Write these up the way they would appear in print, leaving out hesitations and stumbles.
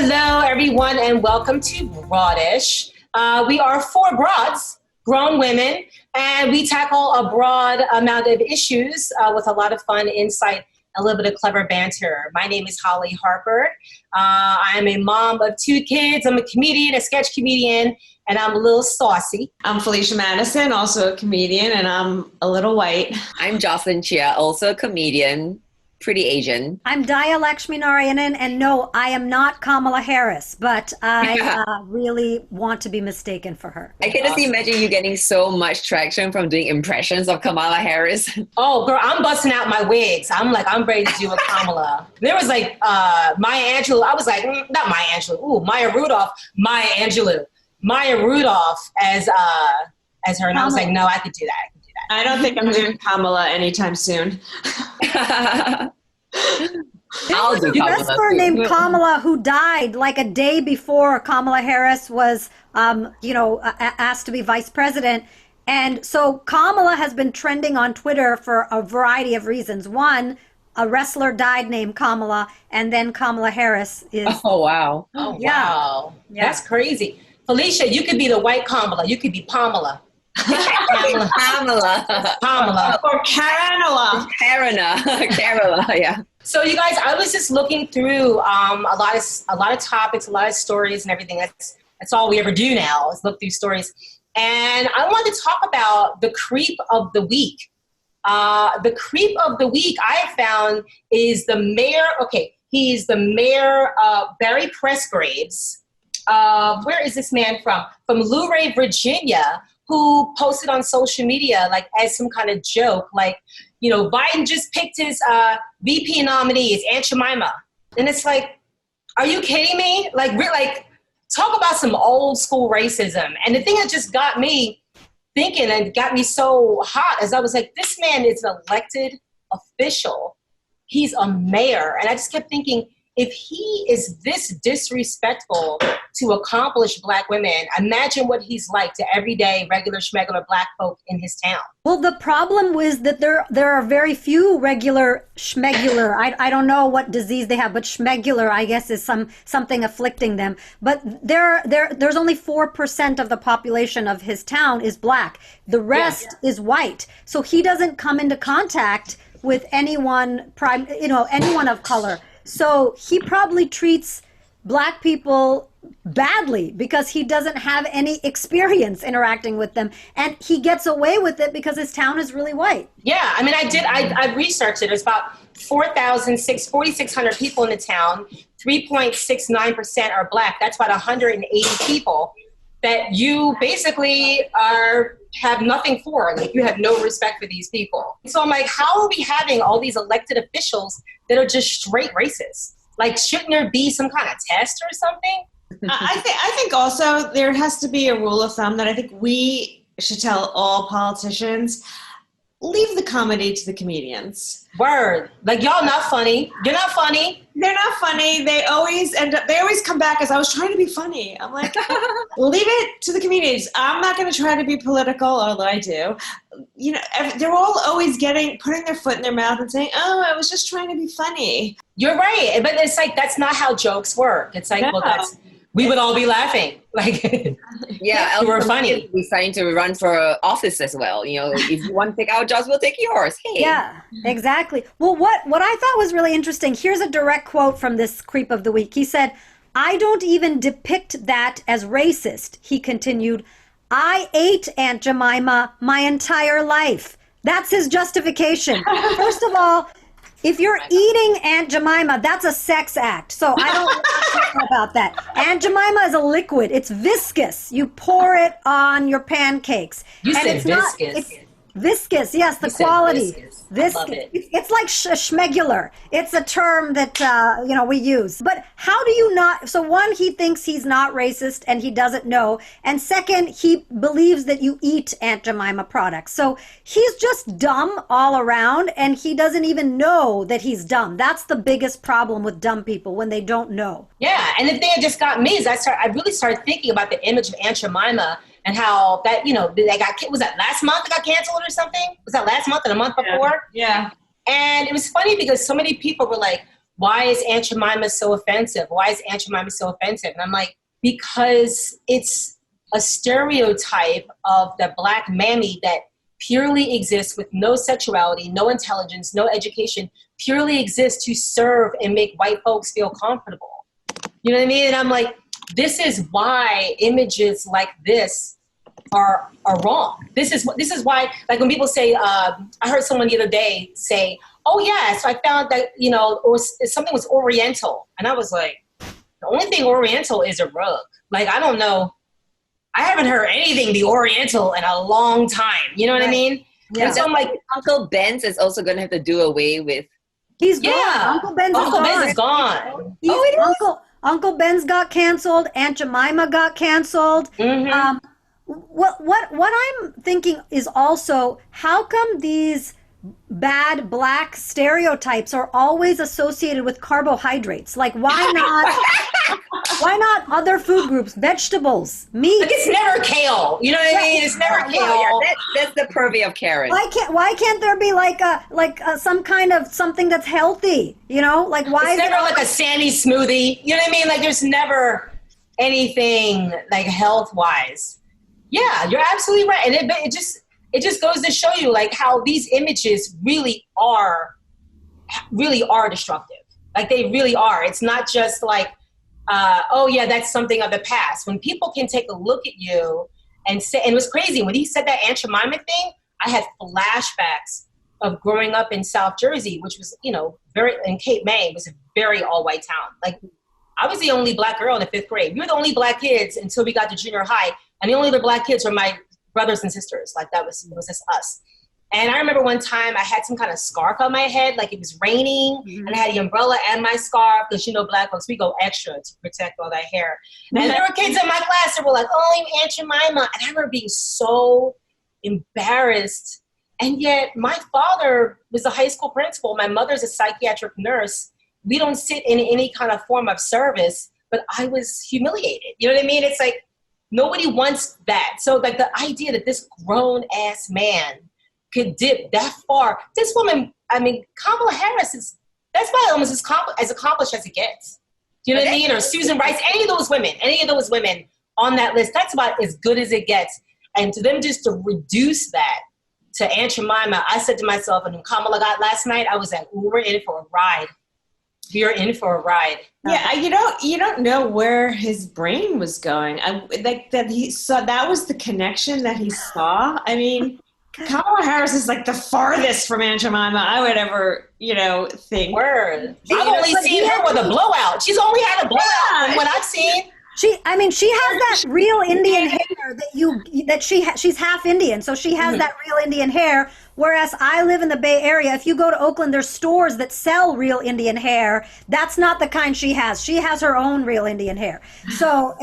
Hello, everyone, and welcome to Broadish. We are four broads, grown women, and we tackle a broad amount of issues with a lot of fun, insight, a little bit of clever banter. My name is Hollie Harper. I'm a mom of two kids. I'm a comedian, a sketch comedian, and I'm a little saucy. I'm Felicia Madison, also a comedian, and I'm a little white. I'm Jocelyn Chia, also a comedian, pretty Asian. I'm Dhaya Lakshminarayanan, and no, I am not Kamala Harris, but I really want to be mistaken for her. I can just imagine you getting so much traction from doing impressions of Kamala Harris. Oh, girl, I'm busting out my wigs. I'm ready to do a Kamala. There was like Maya Angelou. I was like, not Maya Angelou. Ooh, Maya Rudolph. Maya Angelou. Maya Rudolph as her. And I was like, no, I could do that. I don't think I'm doing Kamala anytime soon. I'll do There's a wrestler named Kamala who died like a day before Kamala Harris was, asked to be vice president. And so Kamala has been trending on Twitter for a variety of reasons. One, a wrestler died named Kamala, and then Kamala Harris is. Oh, wow. Oh, Yeah. wow. Yeah. That's crazy. Felicia, you could be the white Kamala. You could be Pamela. Pamela. Or Karanola. Carola, yeah. So you guys, I was just looking through a lot of topics, a lot of stories and everything. That's all we ever do now is look through stories. And I wanted to talk about the creep of the week. The creep of the week I have found is the mayor. Okay, he's the mayor of Barry Pressgraves. Where is this man from? From Luray, Virginia, who posted on social media, like as some kind of joke, like, Biden just picked his VP nominee, it's Aunt Jemima. And it's like, are you kidding me? Talk about some old school racism. And the thing that just got me thinking and got me so hot is I was like, this man is an elected official. He's a mayor. And I just kept thinking, if he is this disrespectful to accomplished Black women, imagine what he's like to everyday, regular, schmegular Black folk in his town. Well, the problem was that there are very few regular schmegular. I don't know what disease they have, but schmegular, I guess, is something afflicting them. But there's only 4% of the population of his town is Black. The rest is white. So he doesn't come into contact with anyone of color. So he probably treats Black people badly because he doesn't have any experience interacting with them. And he gets away with it because his town is really white. Yeah, I mean, I researched it. There's about 4,600 people in the town. 3.69% are Black. That's about 180 people that you basically have nothing for. Like, you have no respect for these people. So I'm like, how are we having all these elected officials that are just straight racist? Like, shouldn't there be some kind of test or something? I think also there has to be a rule of thumb that I think we should tell all politicians: leave the comedy to the comedians. Word. Like, y'all not funny. You're not funny. They're not funny. They always come back as, I was trying to be funny. I'm like, leave it to the comedians. I'm not going to try to be political, although I do. They're all always putting their foot in their mouth and saying, oh, I was just trying to be funny. You're right. But it's like, that's not how jokes work. It's like, we would all be laughing. Like, yeah, you were funny. We're trying to run for office as well. If you want to take our jobs, we'll take yours. Hey. Yeah, exactly. Well, what I thought was really interesting, here's a direct quote from this creep of the week. He said, "I don't even depict that as racist," he continued. "I ate Aunt Jemima my entire life." That's his justification. First of all, if you're eating Aunt Jemima, that's a sex act. So I don't want to talk about that. Aunt Jemima is a liquid. It's viscous. You pour it on your pancakes. You said viscous. Viscous, yes, the quality. Viscous. I love it. It's like schmegular. It's a term that, we use. But how do you not? So one, he thinks he's not racist and he doesn't know. And second, he believes that you eat Aunt Jemima products. So he's just dumb all around and he doesn't even know that he's dumb. That's the biggest problem with dumb people, when they don't know. Yeah, and the thing that just got me is I really started thinking about the image of Aunt Jemima and how that, was that last month it got canceled or something? Was that last month and a month before? Yeah. And it was funny because so many people were like, why is Aunt Jemima so offensive? Why is Aunt Jemima so offensive? And I'm like, because it's a stereotype of the Black mammy that purely exists with no sexuality, no intelligence, no education, purely exists to serve and make white folks feel comfortable. You know what I mean? And I'm like, this is why images like this are wrong. This is why, like when people say, I heard someone the other day say, oh yeah, so I found that, you know, something was Oriental. And I was like, the only thing Oriental is a rug. Like, I don't know. I haven't heard anything be Oriental in a long time. You know what I mean? Yeah. And so I'm like, Uncle Ben's is also going to have to do away with. He's gone. Uncle Ben's is gone. Uncle Ben's got canceled. Aunt Jemima got canceled. Mm-hmm. What I'm thinking is also, how come these bad Black stereotypes are always associated with carbohydrates? Like, why not other food groups, vegetables, meat? Like, it's never kale. You know what I mean? It's never kale. Yeah, that's the purview of Karen. Why can't there be like some kind of something that's healthy? You know, like why it's never like a sandy smoothie. You know what I mean? Like, there's never anything like health wise. Yeah, you're absolutely right. And it just goes to show you like how these images really are destructive. Like, they really are. It's not just like, oh yeah, that's something of the past. When people can take a look at you and say, and it was crazy when he said that Aunt Jemima thing, I had flashbacks of growing up in South Jersey, which was, you know, in Cape May, was a very all white town. Like, I was the only Black girl in the 5th grade. We were the only Black kids until we got to junior high. And the only other Black kids were my brothers and sisters. Like, it was just us. And I remember one time I had some kind of scarf on my head, like it was raining, and I had the umbrella and my scarf, because, you know, Black folks, we go extra to protect all that hair. And there were kids in my class that were like, oh, I'm Aunt Jemima. And I remember being so embarrassed. And yet my father was a high school principal. My mother's a psychiatric nurse. We don't sit in any kind of form of service, but I was humiliated. You know what I mean? It's like, nobody wants that. So like the idea that this grown ass man could dip that far. This woman, I mean, Kamala Harris that's probably almost as accomplished as it gets. Do you know what I mean? Or Susan Rice, any of those women on that list, that's about as good as it gets. And to them just to reduce that to Aunt Jemima, I said to myself, and when Kamala got last night, I was like, ooh, we're in for a ride. We're in for a ride. Yeah, you don't know where his brain was going. That was the connection that he saw. I mean, Kamala Harris is like the farthest from Aunt Jemima I would ever, think. Word. I've only seen her with a blowout. She's only had a blowout from what I've seen. She has that real Indian hair she's half Indian, so she has that real Indian hair. Whereas I live in the Bay Area. If you go to Oakland, there's stores that sell real Indian hair. That's not the kind she has. She has her own real Indian hair. So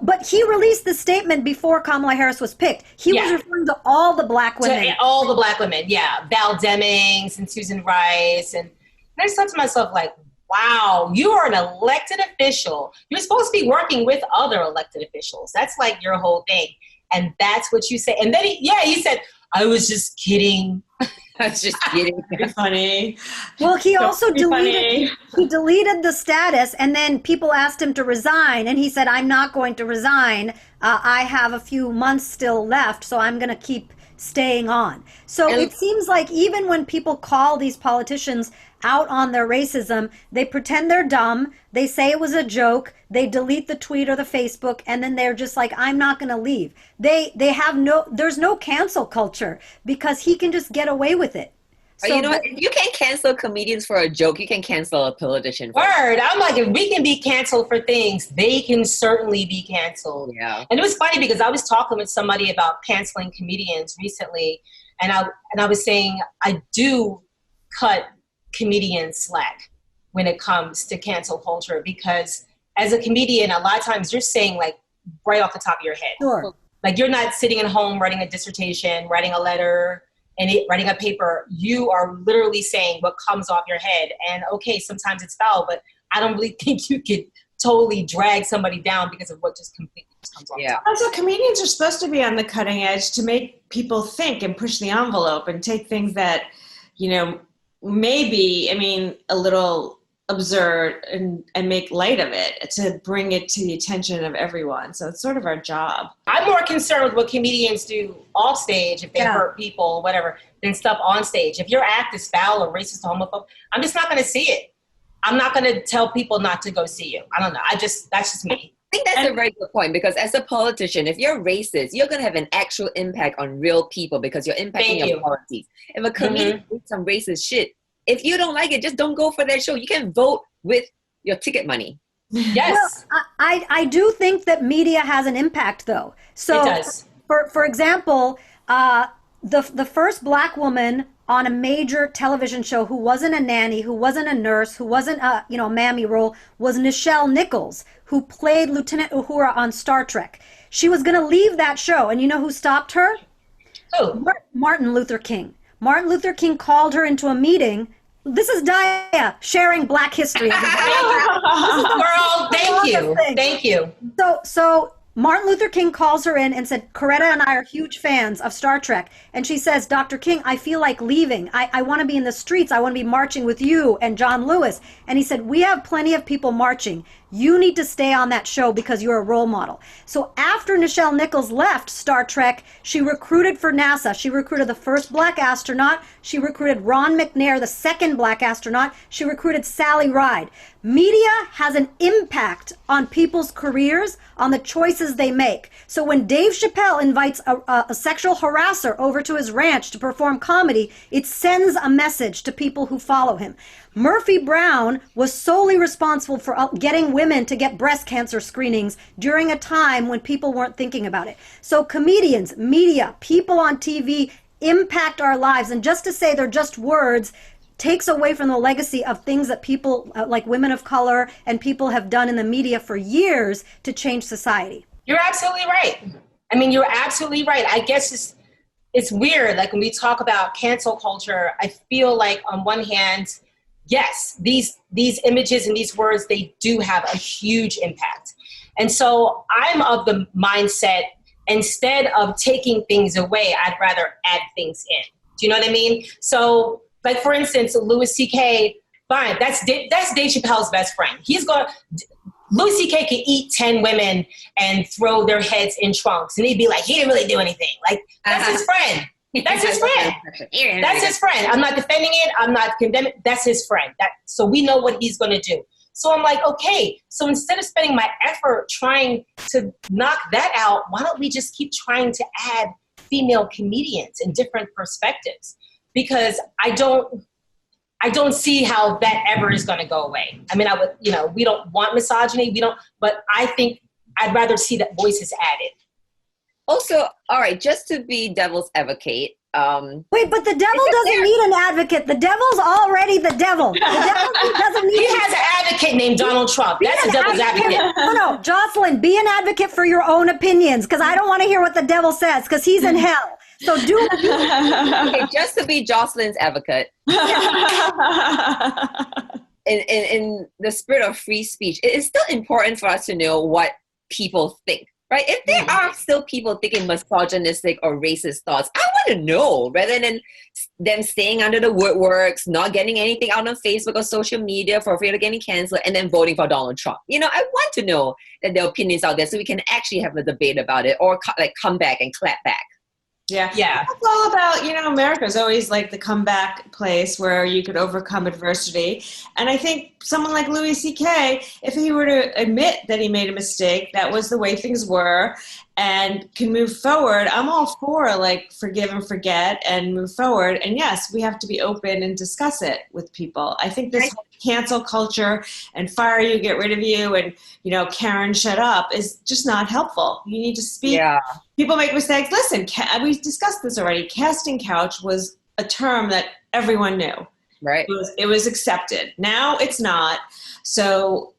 but he released the statement before Kamala Harris was picked. He was referring to all the Black women. All the Black women, yeah. Val Demings and Susan Rice. And I just thought to myself, like, wow, you are an elected official. You're supposed to be working with other elected officials. That's like your whole thing. And that's what you say. And then he said, I was just kidding. I was just kidding. Funny. Well, he also deleted the status, and then people asked him to resign, and he said, I'm not going to resign. I have a few months still left, so I'm going to keep staying on. So it seems like even when people call these politicians out on their racism, they pretend they're dumb, they say it was a joke, they delete the tweet or the Facebook, and then they're just like, I'm not going to leave. There's no cancel culture because he can just get away with it. So, if you can cancel comedians for a joke, you can cancel a politician. Word. I'm like, if we can be canceled for things, they can certainly be canceled. Yeah. And it was funny because I was talking with somebody about canceling comedians recently, and I was saying I do cut comedians slack when it comes to cancel culture, because as a comedian, a lot of times you're saying like right off the top of your head. Sure. Like, you're not sitting at home writing a dissertation, writing a letter, and writing a paper. You are literally saying what comes off your head. And okay, sometimes it's foul, but I don't really think you could totally drag somebody down because of what just completely comes off. Yeah. Also, comedians are supposed to be on the cutting edge to make people think and push the envelope and take things that, maybe, I mean, a little absurd and make light of it to bring it to the attention of everyone. So it's sort of our job. I'm more concerned with what comedians do off stage, if they hurt people, whatever, than stuff on stage. If your act is foul or racist or homophobic, I'm just not going to see it. I'm not going to tell people not to go see you. I don't know. That's just me. I think that's a very good point, because as a politician, if you're racist, you're going to have an actual impact on real people because you're impacting your policies. If a comedian does some racist shit, if you don't like it, just don't go for their show. You can vote with your ticket money. Yes. Well, I do think that media has an impact, though. So, it does. For example, the first Black woman on a major television show who wasn't a nanny, who wasn't a nurse, who wasn't a mammy role, was Nichelle Nichols, who played Lieutenant Uhura on Star Trek. She was going to leave that show, and you know who stopped her? Who? Martin Luther King. Martin Luther King called her into a meeting. This is Dhaya sharing Black history. Girl, thank you. So Martin Luther King calls her in and said, Coretta and I are huge fans of Star Trek. And she says, Dr. King, I feel like leaving. I want to be in the streets. I want to be marching with you and John Lewis. And he said, we have plenty of people marching. You need to stay on that show because you're a role model. So after Nichelle Nichols left Star Trek, she recruited for NASA. She recruited the first Black astronaut. She recruited Ron McNair, the second Black astronaut. She recruited Sally Ride. Media has an impact on people's careers, on the choices they make. So when Dave Chappelle invites a sexual harasser over to his ranch to perform comedy, it sends a message to people who follow him. Murphy Brown was solely responsible for getting women to get breast cancer screenings during a time when people weren't thinking about it. So comedians, media, people on TV impact our lives. And just to say they're just words takes away from the legacy of things that people like women of color and people have done in the media for years to change society. You're absolutely right. I mean, you're absolutely right. I guess it's weird. Like when we talk about cancel culture, I feel like on one hand, yes, these images and these words, they do have a huge impact. And so I'm of the mindset, instead of taking things away, I'd rather add things in. Do you know what I mean? So, like for instance, Louis C.K., fine, that's Dave Chappelle's best friend. Louis C.K. could eat 10 women and throw their heads in trunks, and he'd be like, he didn't really do anything. Like, that's his friend. That's his friend. That's his friend. I'm not defending it. I'm not condemning. That's his friend. So we know what he's going to do. So I'm like, okay, so instead of spending my effort trying to knock that out, why don't we just keep trying to add female comedians in different perspectives? Because I don't see how that ever is going to go away. I mean, we don't want misogyny. But I think I'd rather see that voices added. Also, all right, just to be devil's advocate. Wait, but the devil doesn't need an advocate. The devil's already the devil. The devil doesn't need. He has an advocate named Donald Trump. That's the devil's advocate. No, Jocelyn, be an advocate for your own opinions, because I don't want to hear what the devil says, because he's in hell. So okay, just to be Jocelyn's advocate. In the spirit of free speech, it is still important for us to know what people think. Right? If there are still people thinking misogynistic or racist thoughts, I want to know, rather than them staying under the woodworks, not getting anything out on Facebook or social media for fear of getting canceled, and then voting for Donald Trump. I want to know that there are opinions out there so we can actually have a debate about it, or come back and clap back. Yeah. It's all about, America's always like the comeback place where you could overcome adversity. And I think someone like Louis C.K., if he were to admit that he made a mistake, that was the way things were, and can move forward, I'm all for forgive and forget and move forward. And yes, we have to be open and discuss it with people. I think this cancel culture and fire you, get rid of you, and, Karen, shut up is just not helpful. You need to speak. Yeah. People make mistakes. Listen, we discussed this already. Casting couch was a term that everyone knew. Right. It was accepted. Now it's not. So,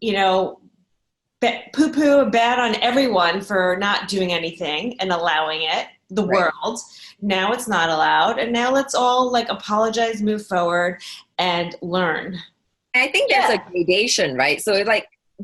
poo-poo bad on everyone for not doing anything and allowing it, the world. Now it's not allowed. And now let's all apologize, move forward, and learn. And I think there's a gradation, right? So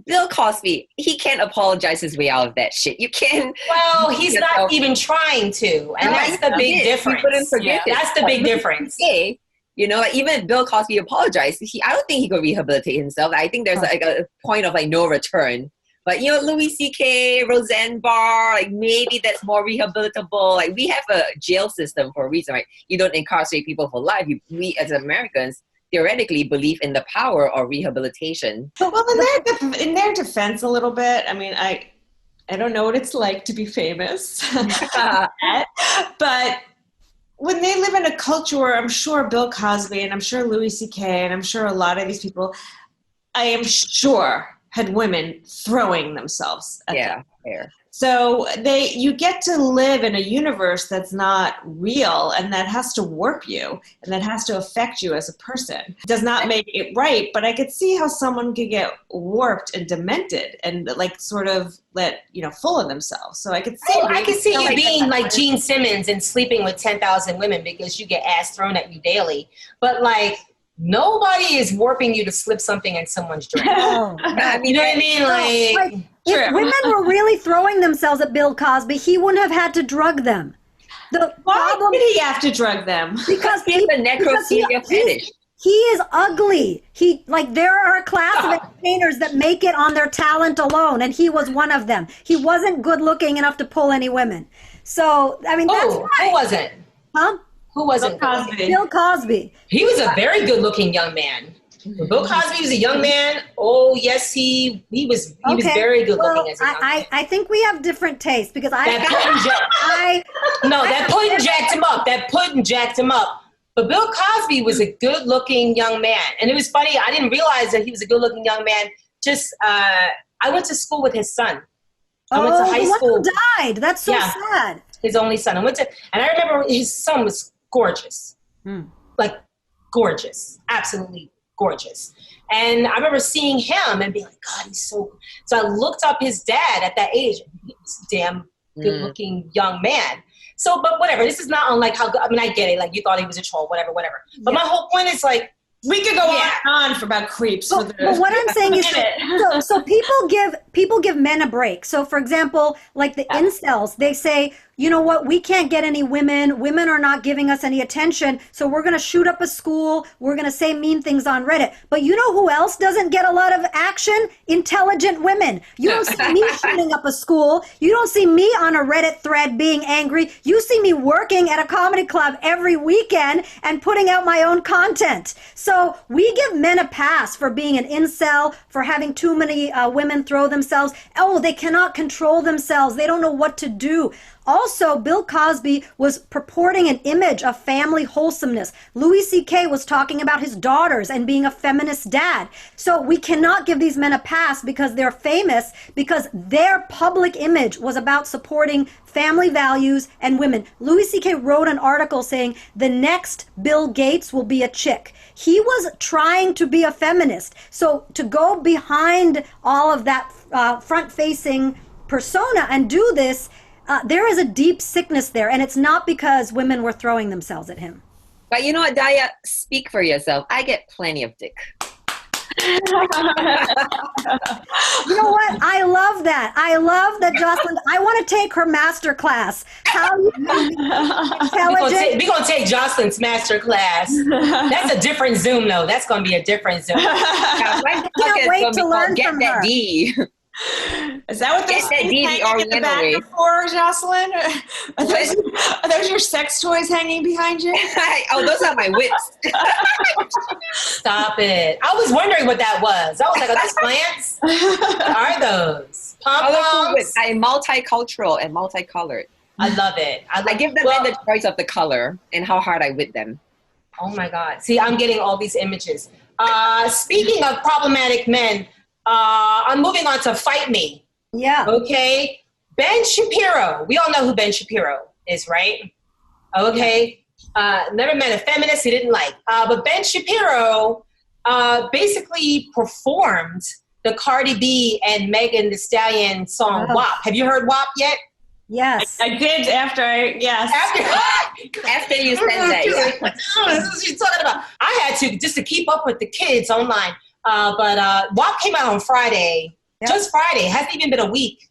Bill Cosby, he can't apologize his way out of that shit. You can't. Well, he's not even trying to. And that's the big difference. He couldn't forget it. That's the big difference. He You know, like even Bill Cosby apologized. I don't think he could rehabilitate himself. I think there's like a point of like no return. But, you know, Louis C.K., Roseanne Barr, like maybe that's more rehabilitable. Like we have a jail system for a reason, right? You don't incarcerate people for life. We as Americans theoretically believe in the power of rehabilitation. Well, in their defense a little bit, I mean, I don't know what it's like to be famous. But when they live in a culture where I'm sure Bill Cosby and I'm sure Louis C.K. and I'm sure a lot of these people, I am sure had women throwing themselves at them. Fair. So you get to live in a universe that's not real and that has to warp you and that has to affect you as a person. It does not make it right, but I could see how someone could get warped and demented and like sort of full of themselves. So I could see I could see you being like Gene Simmons and sleeping with 10,000 women because you get ass thrown at you daily. But like, nobody is warping you to slip something in someo's drink. Oh. You know what I mean? Like if women were really throwing themselves at Bill Cosby, he wouldn't have had to drug them. Why did he have to drug them? Because he's a necrophilia fetish. He is ugly. There are a class of entertainers that make it on their talent alone, and he was one of them. He wasn't good looking enough to pull any women. So, I mean, that's why. Who wasn't? Huh? Who wasn't? Bill Cosby. He was a very good looking young man. When Bill Cosby was a young man, oh yes, he was very good looking as a young man. I think we have different tastes because that pudding jacked him up. That pudding jacked him up. But Bill Cosby was a good looking young man. And it was funny, I didn't realize that he was a good looking young man. I went to school with his son. I went to high school. The one who died. That's so sad. His only son. And I remember his son was gorgeous. Like gorgeous. Absolutely gorgeous. And I remember seeing him and being like, God, he's so. So I looked up his dad at that age. He was a damn good looking young man. So, but whatever. This is not unlike how, I mean, I get it. Like you thought he was a troll, whatever. But my whole point is like, we could go on for about creeps. But what I'm saying is, so people give men a break. So, for example, like the incels, they say, you know what, we can't get any women. Women are not giving us any attention. So we're going to shoot up a school. We're going to say mean things on Reddit. But you know who else doesn't get a lot of action? Intelligent women. You don't see me shooting up a school. You don't see me on a Reddit thread being angry. You see me working at a comedy club every weekend and putting out my own content. So we give men a pass for being an incel, for having too many women throw themselves. Oh, they cannot control themselves. They don't know what to do. Also, Bill Cosby was purporting an image of family wholesomeness. Louis C.K. was talking about his daughters and being a feminist dad. So we cannot give these men a pass because they're famous, because their public image was about supporting family values and women. Louis C.K. wrote an article saying the next Bill Gates will be a chick. He was trying to be a feminist. So to go behind all of that front-facing persona and do this, there is a deep sickness there, and it's not because women were throwing themselves at him. But you know what, Dhaya? Speak for yourself. I get plenty of dick. You know what? I love that. I love that Jocelyn. I want to take her master class. How you intelligent. We're going to take Jocelyn's master class. That's a different Zoom, though. That's going to be a different Zoom. I can't wait to learn from her. D. Is that what those things hanging in the back for, Jocelyn? Are those your sex toys hanging behind you? Oh, those are my whips. Stop it. I was wondering what that was. I was like, are those plants? What are those? Pom-poms? I'm multicultural and multicolored. I love it. I give them the choice of the color and how hard I whip them. Oh my God. See, I'm getting all these images. Speaking of problematic men, I'm moving on to Fight Me. Yeah. Okay. Ben Shapiro. We all know who Ben Shapiro is, right? Okay. Never met a feminist he didn't like. But Ben Shapiro basically performed the Cardi B and Megan Thee Stallion song WAP. Have you heard WAP yet? Yes. I did after After you said that. Yeah. This is what she's talking about. I had to, just to keep up with the kids online. But WAP came out on Friday. Yep. Just Friday. It hasn't even been a week.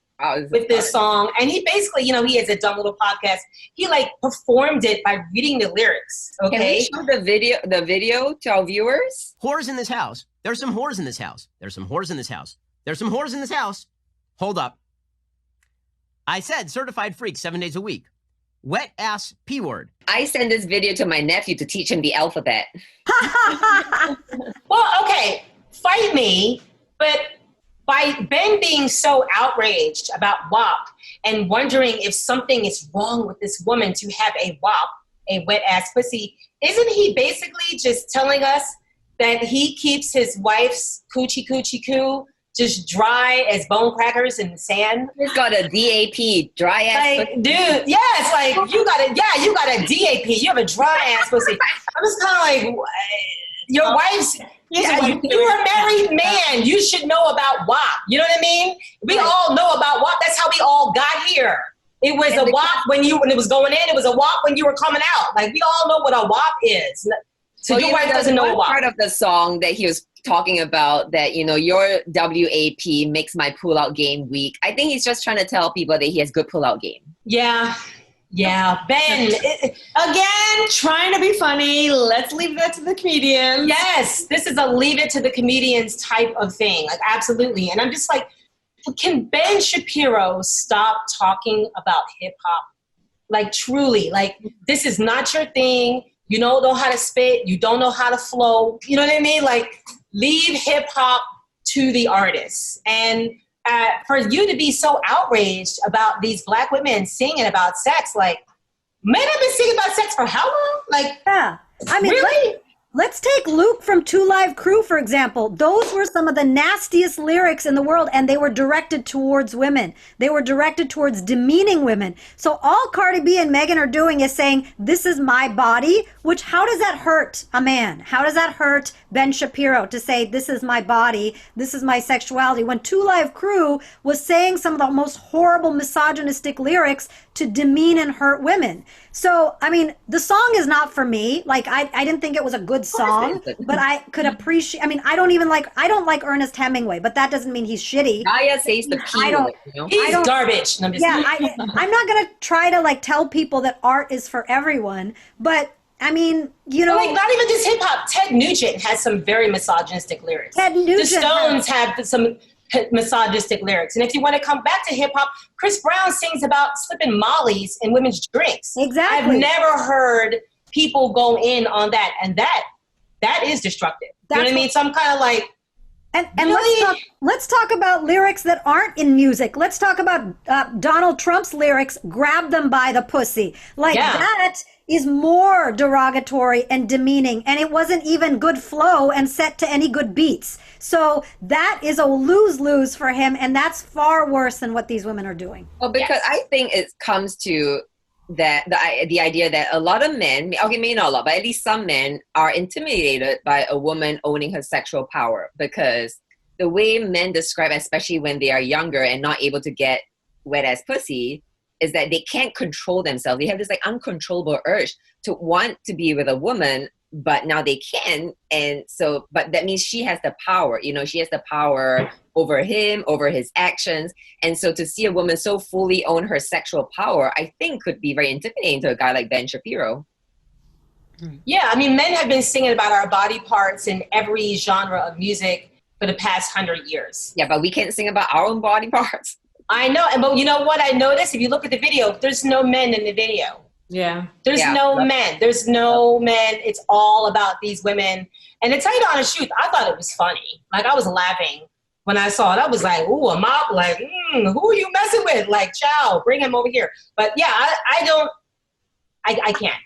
with this song. And he basically, you know, he has a dumb little podcast. He like performed it by reading the lyrics. Okay. Can we show the video to our viewers? Whores in this house. There's some whores in this house. There's some whores in this house. There's some whores in this house. Hold up. I said certified freak 7 days a week. Wet ass P word. I sent this video to my nephew to teach him the alphabet. Well, okay, fight me, but by Ben being so outraged about WAP and wondering if something is wrong with this woman to have a WAP, a wet ass pussy, isn't he basically just telling us that he keeps his wife's coochie coo just dry as bone crackers in the sand? He's got a DAP, dry ass like, pussy. dude, yeah, it's like you got a DAP, you have a dry ass pussy. I'm just kind of like, your wife's, you're a married man. You should know about WAP. You know what I mean? We all know about WAP. That's how we all got here. It was a WAP when it was going in. It was a WAP when you were coming out. Like, we all know what a WAP is. So your wife doesn't know WAP. Part of the song that he was talking about that, you know, your WAP makes my pull-out game weak. I think he's just trying to tell people that he has good pull-out game. Yeah. Yeah, Ben. Again, trying to be funny. Let's leave that to the comedians. Yes, this is a leave it to the comedians type of thing. Like, absolutely. And I'm just like, can Ben Shapiro stop talking about hip hop? Like, truly, like, this is not your thing. You don't know how to spit. You don't know how to flow. You know what I mean? Like, leave hip hop to the artists. And for you to be so outraged about these Black women singing about sex, like, men have been singing about sex for how long? Like, yeah. I mean, really? Let's take Luke from Two Live Crew, for example. Those were some of the nastiest lyrics in the world, and they were directed towards women. They were directed towards demeaning women. So all Cardi B and Megan are doing is saying, this is my body, which, how does that hurt a man? How does that hurt Ben Shapiro to say, this is my body, this is my sexuality, when Two Live Crew was saying some of the most horrible misogynistic lyrics to demean and hurt women? So, I mean, the song is not for me. Like, I didn't think it was a good song, but I could appreciate, I mean, I don't like Ernest Hemingway, but that doesn't mean he's shitty. Dhaya says the P word, you know? He's garbage. I'm not going to try to, like, tell people that art is for everyone, but I mean, you know, like, not even just hip hop. Ted Nugent has some very misogynistic lyrics. The Stones have some misogynistic lyrics. And if you want to come back to hip hop, Chris Brown sings about slipping mollies in women's drinks. Exactly. I've never heard people go in on that, and that is destructive. You know what I mean? So I'm kind of like, and really? let's talk about lyrics that aren't in music. Let's talk about Donald Trump's lyrics, grab them by the pussy. Like, that is more derogatory and demeaning, and it wasn't even good flow and set to any good beats. So that is a lose-lose for him, and that's far worse than what these women are doing. Well, because I think it comes to that the idea that a lot of men, okay, maybe not a lot, but at least some men are intimidated by a woman owning her sexual power, because the way men describe, especially when they are younger and not able to get wet ass pussy, is that they can't control themselves. They have this like uncontrollable urge to want to be with a woman, but now they can. And so, but that means she has the power, you know, she has the power over him, over his actions. And so to see a woman so fully own her sexual power, I think could be very intimidating to a guy like Ben Shapiro. Yeah, I mean, men have been singing about our body parts in every genre of music for the past 100 years. Yeah, but we can't sing about our own body parts. I know, but you know what I noticed? If you look at the video, there's no men in the video. Yeah. There's no men. There's no men. It's all about these women. And to tell you the honest truth, I thought it was funny. Like, I was laughing when I saw it. I was like, ooh, a mop, like, who are you messing with? Like, chow, bring him over here. But yeah, I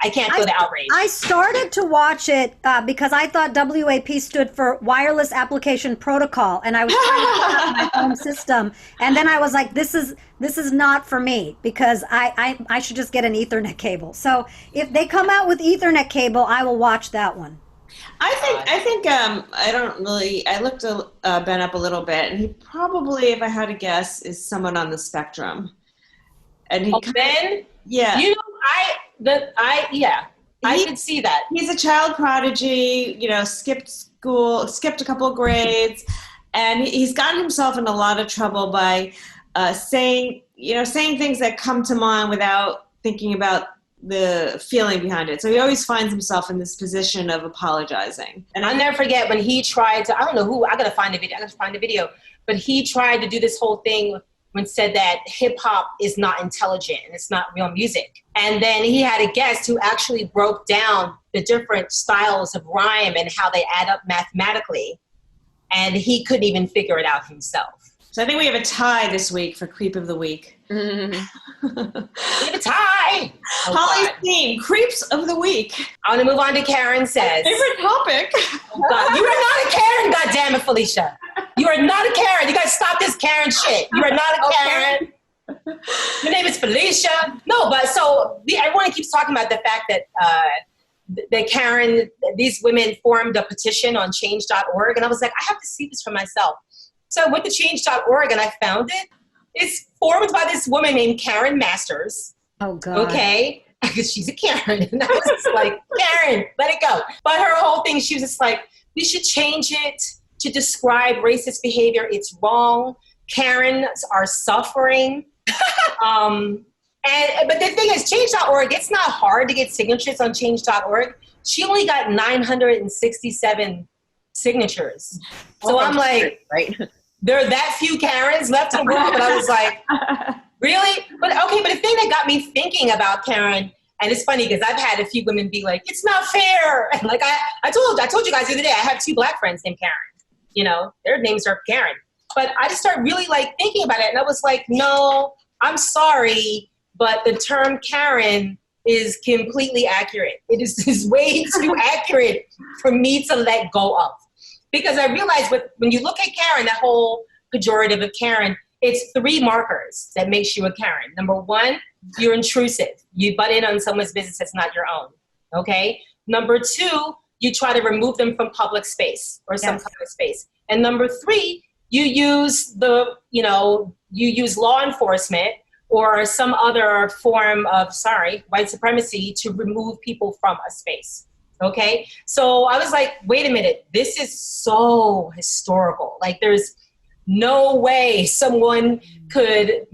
can't feel the outrage. I started to watch it because I thought WAP stood for Wireless Application Protocol, and I was trying to set up my home system. And then I was like, this is not for me, because I should just get an Ethernet cable. So if they come out with Ethernet cable, I will watch that one. I looked Ben up a little bit, and he probably, if I had to guess, is someone on the spectrum. And Ben? Yeah. You know, I could see that. He's a child prodigy, you know, skipped school, skipped a couple of grades, and he's gotten himself in a lot of trouble by saying things that come to mind without thinking about the feeling behind it. So he always finds himself in this position of apologizing. And I'll never forget when he tried to, I don't know who, I gotta find the video, but he tried to do this whole thing when said that hip hop is not intelligent and it's not real music. And then he had a guest who actually broke down the different styles of rhyme and how they add up mathematically. And he couldn't even figure it out himself. So I think we have a tie this week for Creep of the Week. Mm-hmm. We have a tie! Oh, Hollie's God. theme, Creeps of the Week. I want to move on to Karen Says. Favorite topic. Oh, God. You are not a Karen, goddammit, Felicia. You are not a Karen. You got to stop this Karen shit. You are not a Karen. Your name is Felicia. No, but so everyone keeps talking about the fact that Karen, these women formed a petition on change.org. And I was like, I have to see this for myself. So I went to change.org and I found it. It's formed by this woman named Karen Masters. Oh, God. Okay. Because she's a Karen. And I was just like, Karen, let it go. But her whole thing, she was just like, we should change it to describe racist behavior. It's wrong. Karens are suffering. But the thing is, change.org, it's not hard to get signatures on change.org. She only got 967 signatures. So I'm like, right? There are that few Karens left in the world. But I was like, really? But the thing that got me thinking about Karen, and it's funny because I've had a few women be like, it's not fair. And like I told you guys the other day, I have 2 Black friends named Karen. You know, their names are Karen. But I just started really like thinking about it. And I was like, no, I'm sorry, but the term Karen is completely accurate. It is way too accurate for me to let go of. Because I realized when you look at Karen, that whole pejorative of Karen, it's 3 markers that makes you a Karen. Number 1, you're intrusive. You butt in on someone's business that's not your own, okay? Number 2, you try to remove them from public space or some public space. And number 3, you use law enforcement or some other form of, white supremacy to remove people from a space. Okay. So I was like, wait a minute, this is so historical. Like there's no way someone could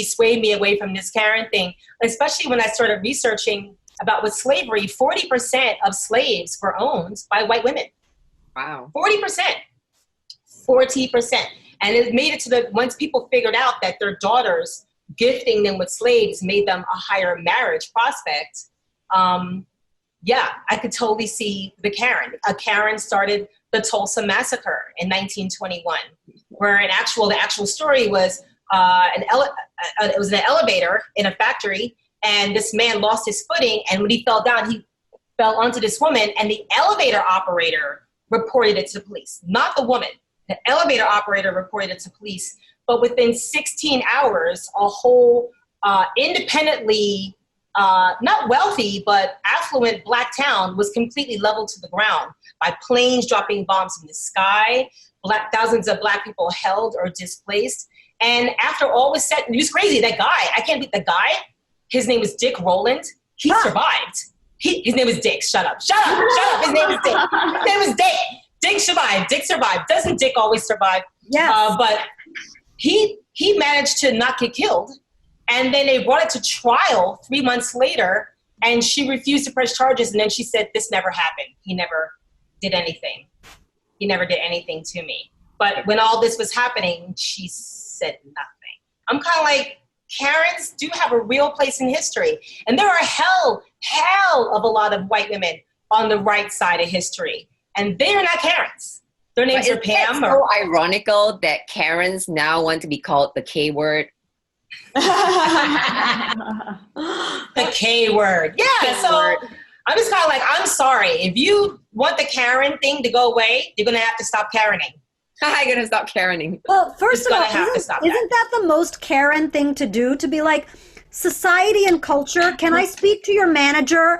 sway me away from this Karen thing, especially when I started researching about with slavery, 40% of slaves were owned by white women. Wow. 40%. And it made it once people figured out that their daughters gifting them with slaves made them a higher marriage prospect. I could totally see the Karen. A Karen started the Tulsa Massacre in 1921, where the actual story was it was in an elevator in a factory, and this man lost his footing, and when he fell down, he fell onto this woman, and the elevator operator reported it to the police, not the woman. The elevator operator reported it to police, but within 16 hours, a whole independently, not wealthy, but affluent Black town was completely leveled to the ground by planes dropping bombs from the sky. Thousands of Black people held or displaced. And after all was said, it was crazy. That guy, I can't beat the guy. His name was Dick Rowland. He survived. His name was Dick. Shut up. His name was Dick. His name was Dick. Dick survived. Doesn't Dick always survive? Yes. But he managed to not get killed. And then they brought it to trial 3 months later, and she refused to press charges. And then she said, this never happened. He never did anything. He never did anything to me. But when all this was happening, she said nothing. I'm kind of like, Karens do have a real place in history. And there are hell of a lot of white women on the right side of history. And they are not Karens. Their names are Pam. It's so ironical that Karens now want to be called the K word. The K word. Yeah. So I'm just kind of like, I'm sorry. If you want the Karen thing to go away, you're going to have to stop Karening. I'm going to stop Karening. Well, first of all, isn't that the most Karen thing to do? To be like, society and culture, can I speak to your manager?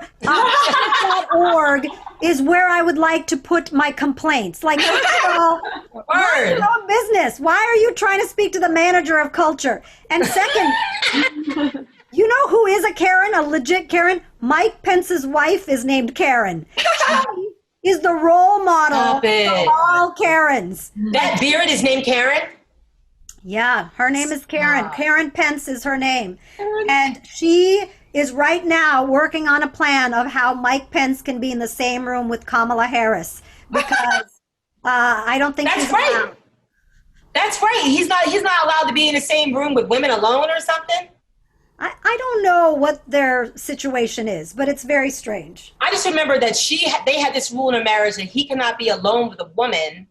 .org is where I would like to put my complaints. Like, first of all, mind your own business. Why are you trying to speak to the manager of culture? And second, you know who is a Karen, a legit Karen? Mike Pence's wife is named Karen. She is the role model of all Karens. That beard is named Karen? Yeah, her name is Karen. Karen Pence is her name. And she is right now working on a plan of how Mike Pence can be in the same room with Kamala Harris, because I don't think That's she's right. allowed. That's right. He's not allowed to be in the same room with women alone or something. I don't know what their situation is, but it's very strange. I just remember that they had this rule in a marriage that he cannot be alone with a woman.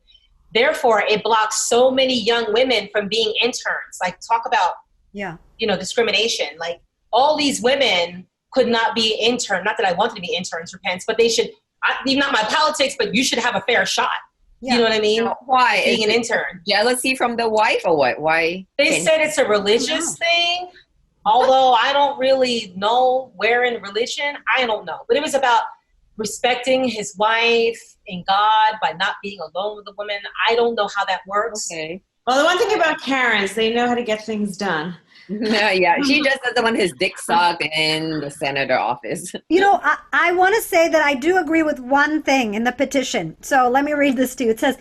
Therefore, it blocks so many young women from being interns. Like, talk about, discrimination. Like, all these women could not be intern. Not that I wanted to be interns for Pence, but they should, not my politics, but you should have a fair shot. Yeah. You know what I mean? Why? Being an intern. Jealousy from the wife or what? Why? They said it's a religious thing. Although I don't really know where in religion, I don't know. But it was about respecting his wife and God by not being alone with a woman. I don't know how that works. Okay. Well, the one thing about Karens, they know how to get things done. Yeah, she just doesn't want his dick sucked in the senator office. I want to say that I do agree with one thing in the petition. So let me read this to you. It says,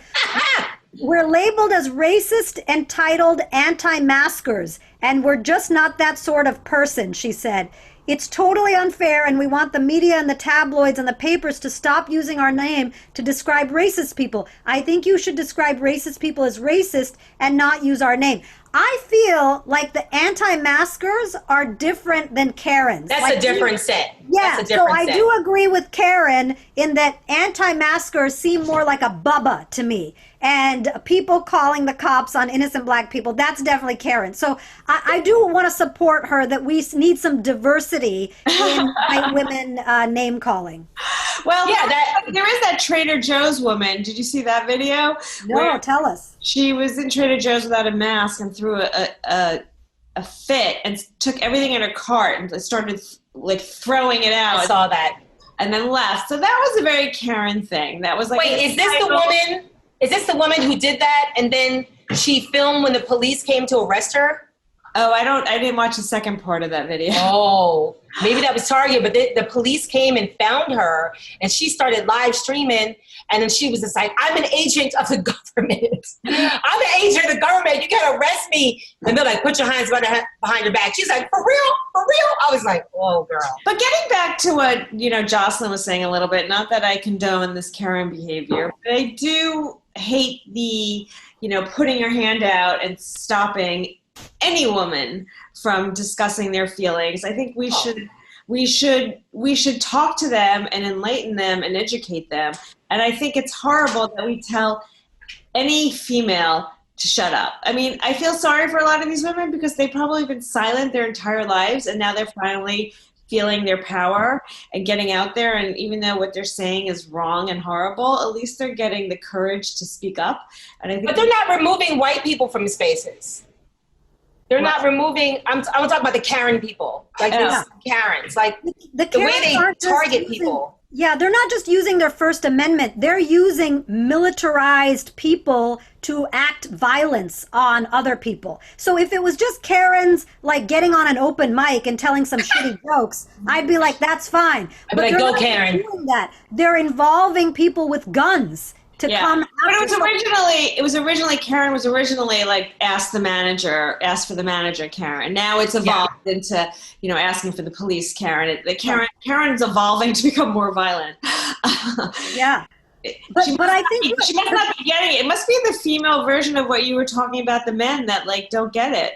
we're labeled as racist, entitled, anti-maskers, and we're just not that sort of person, she said. It's totally unfair, and we want the media and the tabloids and the papers to stop using our name to describe racist people. I think you should describe racist people as racist and not use our name. I feel like the anti-maskers are different than Karens. That's a different set. Yeah, so I do agree with Karen in that anti-maskers seem more like a Bubba to me. And people calling the cops on innocent black people, that's definitely Karen. So I do want to support her that we need some diversity in white women name calling. Well, yeah, there is that Trader Joe's woman. Did you see that video? No, tell us. She was in Trader Joe's without a mask and threw a fit and took everything in her cart and started throwing it out. I saw that. And then left. So that was a very Karen thing. That was like, wait, is this the woman? Is this the woman who did that and then she filmed when the police came to arrest her? Oh, I didn't watch the second part of that video. Oh, maybe that was Target, but the police came and found her and she started live streaming and then she was just like, I'm an agent of the government. I'm an agent of the government. You can't arrest me. And they're like, put your hands behind your back. She's like, for real? For real? I was like, oh, girl. But getting back to what, Jocelyn was saying a little bit, not that I condone this Karen behavior, but I do hate the, putting your hand out and stopping any woman from discussing their feelings. I think we should talk to them and enlighten them and educate them. And I think it's horrible that we tell any female to shut up. I mean, I feel sorry for a lot of these women because they've probably been silent their entire lives and now they're finally feeling their power and getting out there, and even though what they're saying is wrong and horrible, at least they're getting the courage to speak up. And I think, but they're not removing white people from spaces. They're not removing. I'm talking about the Karen people, like these Karens, like the way they target people. Yeah, they're not just using their First Amendment. They're using militarized people to act violence on other people. So if it was just Karens like getting on an open mic and telling some shitty jokes, I'd be like, that's fine. I'd be like, go Karen. Doing that. They're involving people with guns to come. But it was originally Karen was originally like ask for the manager Karen. Now it's evolved into asking for the police Karen. Karen's evolving to become more violent. Yeah. But I think she must not be getting it. It must be the female version of what you were talking about, the men that don't get it.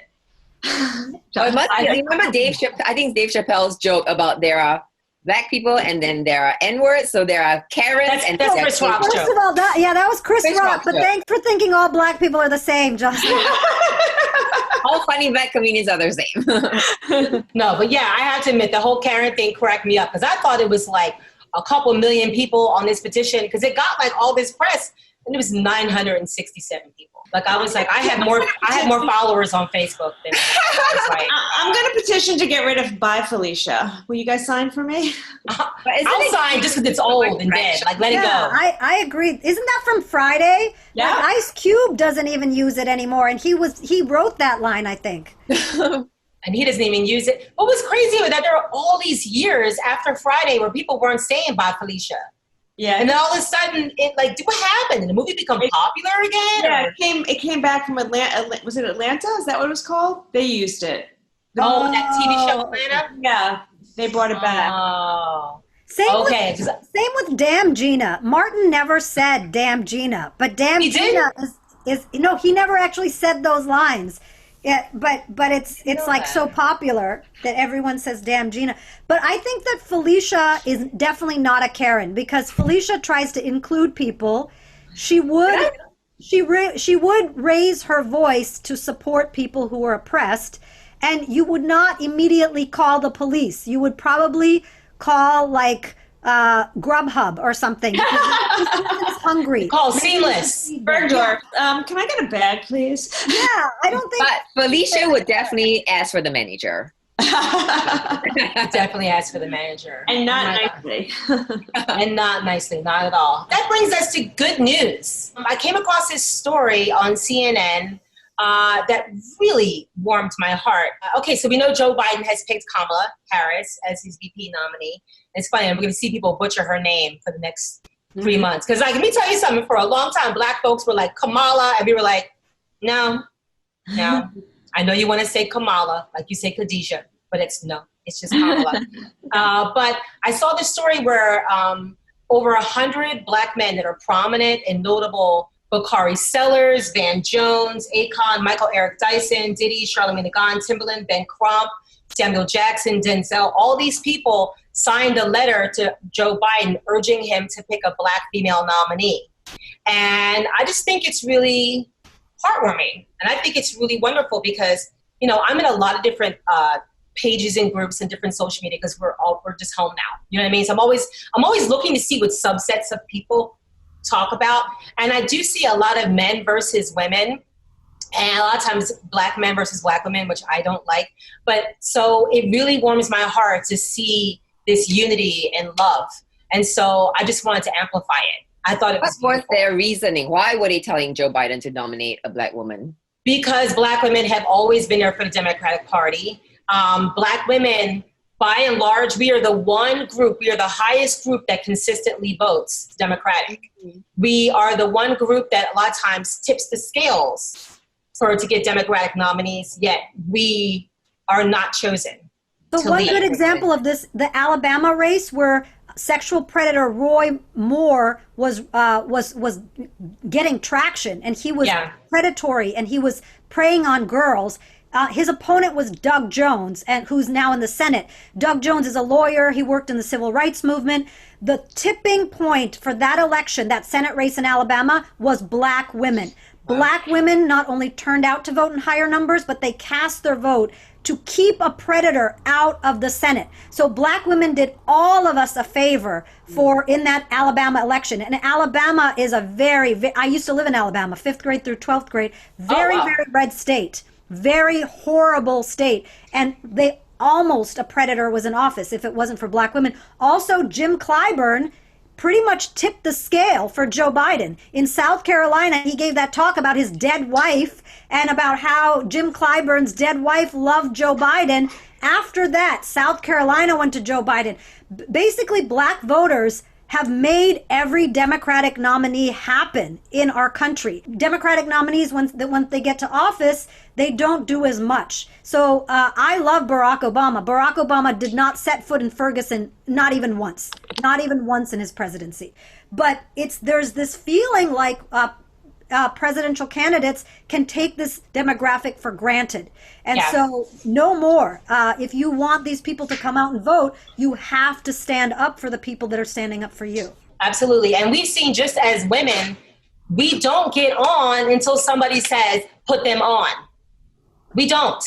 It must be. Remember I think Dave Chappelle's joke about there are black people and then there are N-words, so there are Karens and that's Chris Rock's joke. First of all, that was Chris Rock, but thanks for thinking all black people are the same, Justin. All funny black comedians are the same. No, but yeah, I have to admit the whole Karen thing cracked me up because I thought it was like a couple million people on this petition because it got like all this press and it was 967 people. Like I was like, I had more followers on Facebook than like, I'm going to petition to get rid of Bye Felicia. Will you guys sign for me? I'll sign just because it's old and dead. Like let it go. I agree. Isn't that from Friday? Yeah. Like Ice Cube doesn't even use it anymore, and he wrote that line, I think. And he doesn't even use it. What was crazy was that there were all these years after Friday where people weren't saying Bye Felicia. Yeah. And then all of a sudden, what happened? Did the movie become popular again? Yeah, it came back from Atlanta. Was it Atlanta? Is that what it was called? They used it. That TV show Atlanta? Yeah, they brought it back. Oh. Same with Damn Gina. Martin never said Damn Gina, but Damn Gina is he never actually said those lines. Yeah, but it's like so popular that everyone says Damn Gina. But I think that Felicia is definitely not a Karen, because Felicia tries to include people. She would raise her voice to support people who are oppressed, and you would not immediately call the police. You would probably call Grubhub or something. Because hungry. Call Seamless. Bergdorf. Can I get a bag, please? Yeah, I don't think. But Felicia would definitely ask for the manager. Definitely ask for the manager. And not nicely. And not nicely, not at all. That brings us to good news. I came across this story on CNN that really warmed my heart. Okay, so we know Joe Biden has picked Kamala Harris as his VP nominee. It's funny, I'm going to see people butcher her name for the next 3 months. Because, let me tell you something. For a long time, Black folks were like, Kamala. And we were like, no. I know you want to say Kamala, like you say Khadijah. But it's just Kamala. But I saw this story where over 100 Black men that are prominent and notable, Bakari Sellers, Van Jones, Akon, Michael Eric Dyson, Diddy, Charlamagne Tha God, Timbaland, Ben Crump, Samuel Jackson, Denzel, all these people signed a letter to Joe Biden urging him to pick a Black female nominee. And I just think it's really heartwarming. And I think it's really wonderful because, I'm in a lot of different pages and groups and different social media because we're just home now. You know what I mean? So I'm always looking to see what subsets of people talk about. And I do see a lot of men versus women, and a lot of times Black men versus Black women, which I don't like. But so it really warms my heart to see this unity and love. And so I just wanted to amplify it. I thought it was What was their reasoning? Why were they telling Joe Biden to nominate a Black woman? Because Black women have always been there for the Democratic Party. Black women, by and large, we are the highest group that consistently votes Democratic. Mm-hmm. We are the one group that a lot of times tips the scales to get Democratic nominees, yet we are not chosen. So one good example of this, the Alabama race, where sexual predator Roy Moore was getting traction, and he was predatory, and he was preying on girls. His opponent was Doug Jones, who's now in the Senate. Doug Jones is a lawyer. He worked in the civil rights movement. The tipping point for that election, that Senate race in Alabama, was Black women. Black women not only turned out to vote in higher numbers, but they cast their vote to keep a predator out of the Senate. So Black women did all of us a favor in that Alabama election. And Alabama is I used to live in Alabama, 5th grade through 12th grade, very red state, very horrible state. And a predator was in office if it wasn't for Black women. Also, Jim Clyburn pretty much tipped the scale for Joe Biden. In South Carolina, he gave that talk about his dead wife and about how Jim Clyburn's dead wife loved Joe Biden. After that, South Carolina went to Joe Biden. Basically, Black voters have made every Democratic nominee happen in our country. Democratic nominees, once they get to office, they don't do as much. So I love Barack Obama. Barack Obama did not set foot in Ferguson, not even once in his presidency. But there's this feeling like presidential candidates can take this demographic for granted. And so no more. If you want these people to come out and vote, you have to stand up for the people that are standing up for you. Absolutely. And we've seen, just as women, we don't get on until somebody says, put them on. We don't.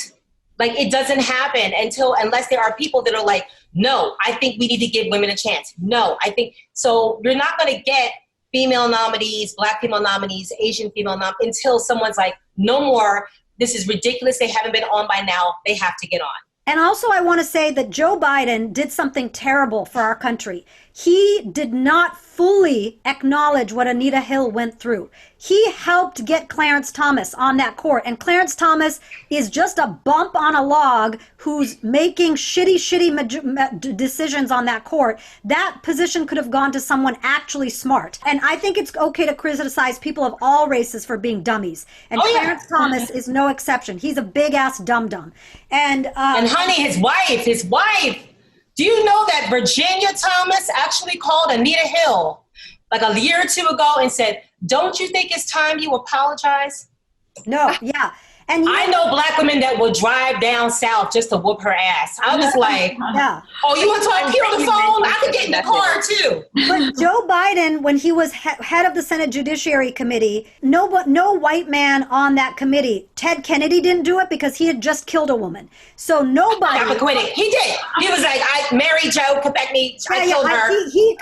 It doesn't happen unless there are people that are like, no, I think we need to give women a chance. No, I think so. You're not going to get female nominees, Black female nominees, Asian female nominees until someone's like, no more. This is ridiculous. They haven't been on by now. They have to get on. And also, I want to say that Joe Biden did something terrible for our country. he did not fully acknowledge what Anita Hill went through. He helped get Clarence Thomas on that court, and Clarence Thomas is just a bump on a log who's making shitty decisions on that court. That position could have gone to someone actually smart. And I think it's okay to criticize people of all races for being dummies. And Clarence Thomas is no exception. He's a big-ass dum-dum. And honey, his wife. Do you know that Virginia Thomas actually called Anita Hill like a year or two ago and said, don't you think it's time you apologize? No, yeah. And I know black women that will drive down south just to whoop her ass. I was like, oh, you want to talk here on the phone? I could get in the car too. But Joe Biden, when he was head of the Senate Judiciary Committee, no white man on that committee. Ted Kennedy didn't do it because he had just killed a woman. So nobody. Got acquitted. He did. He was like, Mary Jo, protect me. I killed her. He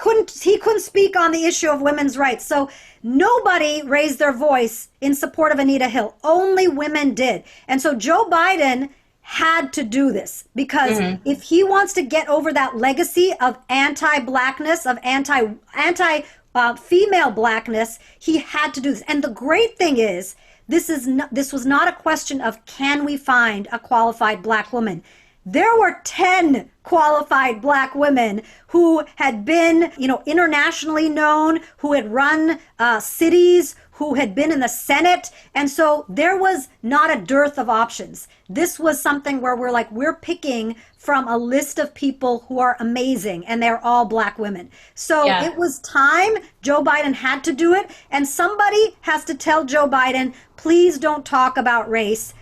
couldn't speak on the issue of women's rights. So nobody raised their voice in support of Anita Hill. Only women did. And so Joe Biden had to do this because if he wants to get over that legacy of anti-blackness, of anti-female blackness, he had to do this. And the great thing is, this was not a question of can we find a qualified black woman. There were 10 qualified black women who had been, internationally known, who had run cities, who had been in the Senate. And so there was not a dearth of options. This was something where we're picking from a list of people who are amazing, and they're all black women. So it was time. Joe Biden had to do it. And somebody has to tell Joe Biden, please don't talk about race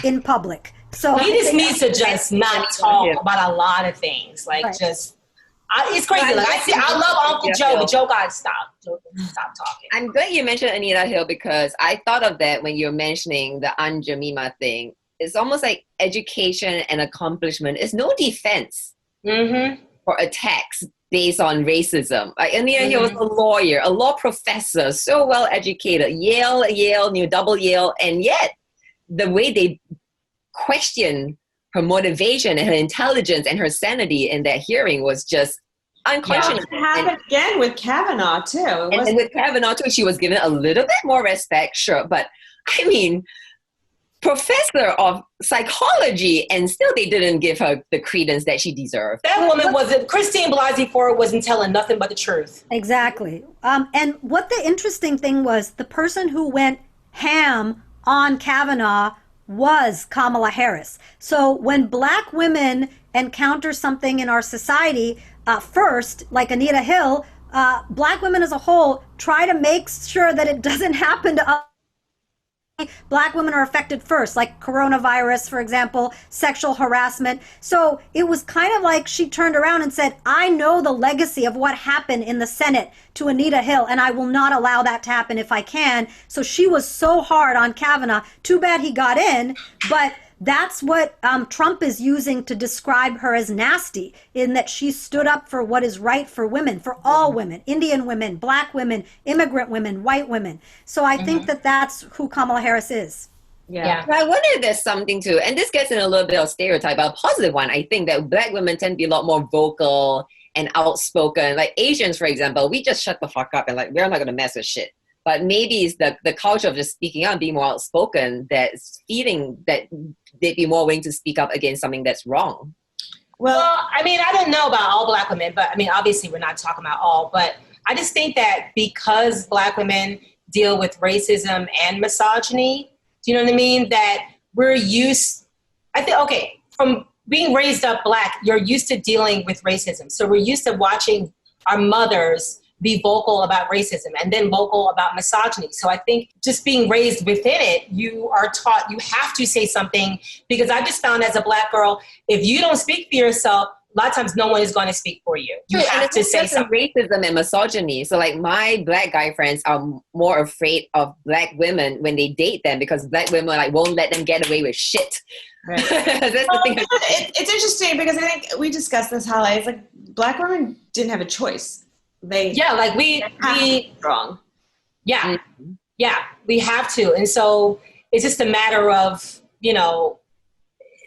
in public. So he just needs to just not talk about a lot of things. It's crazy. I love Uncle Joe, but Joe got to stop. Stop talking. I'm glad you mentioned Anita Hill because I thought of that when you're mentioning the Aunt Jemima thing. It's almost like education and accomplishment is no defense for attacks based on racism. Like Anita Hill was a lawyer, a law professor, so well educated, Yale, double Yale, and yet the way they question her motivation and her intelligence and her sanity in that hearing was just unconscionable. It happened again with Kavanaugh too. And with Kavanaugh too, she was given a little bit more respect, sure, but I mean, professor of psychology, and still they didn't give her the credence that she deserved. That woman Christine Blasey Ford wasn't telling nothing but the truth. Exactly. And what the interesting thing was, the person who went ham on Kavanaugh was Kamala Harris. So when black women encounter something in our society, first, like Anita Hill, black women as a whole try to make sure that it doesn't happen to us. Black women are affected first, like coronavirus, for example, sexual harassment. So it was kind of like she turned around and said, I know the legacy of what happened in the Senate to Anita Hill, and I will not allow that to happen if I can. So she was so hard on Kavanaugh. Too bad he got in, but that's what Trump is using to describe her as nasty, in that she stood up for what is right for women, for all women, Indian women, black women, immigrant women, white women. So I think that that's who Kamala Harris is. Yeah. But I wonder if there's something to, and this gets in a little bit of stereotype, but a positive one. I think that black women tend to be a lot more vocal and outspoken. Like Asians, for example, we just shut the fuck up and we're not going to mess with shit. But maybe it's the culture of just speaking out and being more outspoken that's feeling that they'd be more willing to speak up against something that's wrong. Well, I mean, I don't know about all black women, but I mean, obviously we're not talking about all, but I just think that because black women deal with racism and misogyny, do you know what I mean? That we're used, from being raised up black, you're used to dealing with racism. So we're used to watching our mothers be vocal about racism and then vocal about misogyny. So I think just being raised within it, you are taught you have to say something, because I just found as a black girl, if you don't speak for yourself, a lot of times no one is going to speak for you. You have to say something. Racism and misogyny. So my black guy friends are more afraid of black women when they date them, because black women won't let them get away with shit. Right. That's the thing. It's interesting because I think we discussed this, Hollie. It's like black women didn't have a choice. We wrong. Yeah. Yeah, we have to. And so it's just a matter of,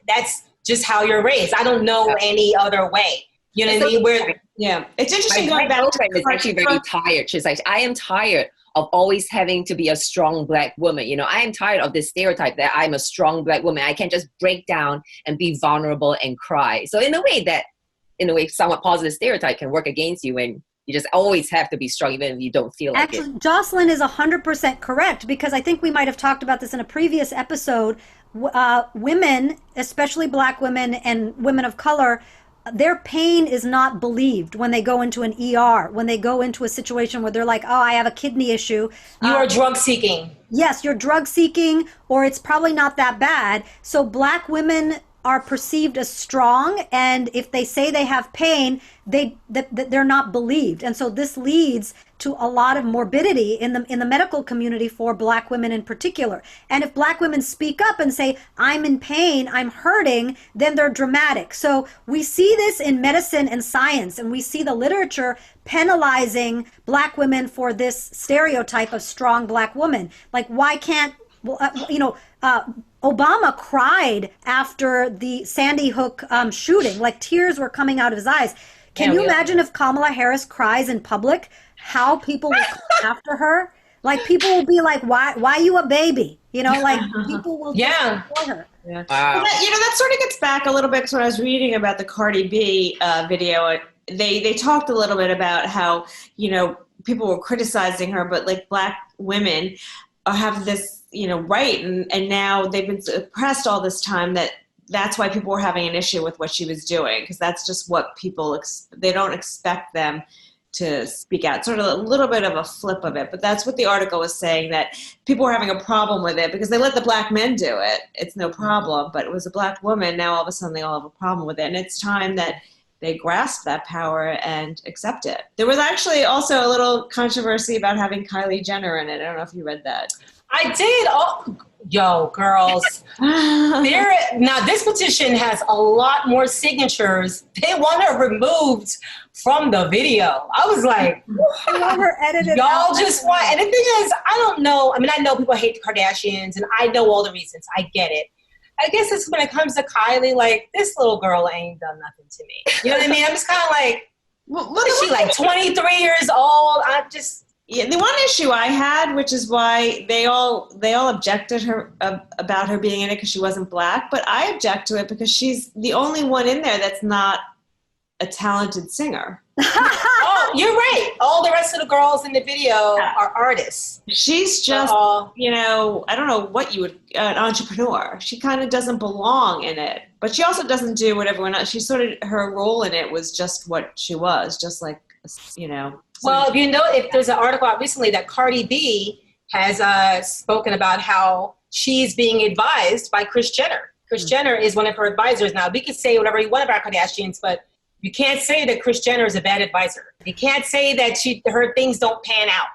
that's just how you're raised. I don't know any other way. You know what I mean? Yeah, it's interesting My going back to girlfriend is actually very tired. She's like, I am tired of always having to be a strong Black woman. You know, I am tired of this stereotype that I'm a strong Black woman. I can't just break down and be vulnerable and cry. So in a way, somewhat positive stereotype can work against you when you just always have to be strong, even if you don't feel like it. Actually, Jocelyn is 100% correct, because I think we might have talked about this in a previous episode. Women, especially Black women and women of color, their pain is not believed when they go into an ER, when they go into a situation where they're like, oh, I have a kidney issue. You are drug seeking. Yes, you're drug seeking, or it's probably not that bad. So Black women are perceived as strong, and if they say they have pain, they're not believed. And so this leads to a lot of morbidity in the medical community for Black women in particular. And if Black women speak up and say, I'm in pain, I'm hurting, then they're dramatic. So we see this in medicine and science, and we see the literature penalizing Black women for this stereotype of strong Black woman. Like, why can't, Obama cried after the Sandy Hook shooting, like tears were coming out of his eyes. Can you imagine if Kamala Harris cries in public, how people will come after her? Like, people will be like, why you a baby? You know, like, people will support her. Yeah. Wow. Well, that sort of gets back a little bit to what I was reading about the Cardi B video. They talked a little bit about how, people were criticizing her, but like Black women have this, right. And now they've been suppressed all this time that's why people were having an issue with what she was doing, because that's just what people, they don't expect them to speak out. Sort of a little bit of a flip of it, but that's what the article was saying, that people were having a problem with it because they let the Black men do it. It's no problem, but it was a Black woman. Now all of a sudden they all have a problem with it. And it's time that they grasp that power and accept it. There was actually also a little controversy about having Kylie Jenner in it. I don't know if you read that. I did. Oh, yo, girls. Now, this petition has a lot more signatures. They want her removed from the video. I was like, they want her edited y'all out. just want. And the thing is, I don't know. I mean, I know people hate the Kardashians, and I know all the reasons. I get it. I guess it's when it comes to Kylie, like, this little girl ain't done nothing to me. You know what I mean? I'm just kind of like, what is she, like 23 years old? Yeah, the one issue I had, which is why they all objected her about her being in it because she wasn't Black, but I object to it because she's the only one in there that's not a talented singer. Oh, you're right. All the rest of the girls in the video are artists. She's just, I don't know what you would, an entrepreneur. She kind of doesn't belong in it, but she also doesn't do what everyone else. She sort of, her role in it was just what she was, just like, Well, if there's an article out recently that Cardi B has spoken about how she's being advised by Kris Jenner. Kris Jenner is one of her advisors. Now, we could say whatever you want about Kardashians, but you can't say that Kris Jenner is a bad advisor. You can't say that her things don't pan out.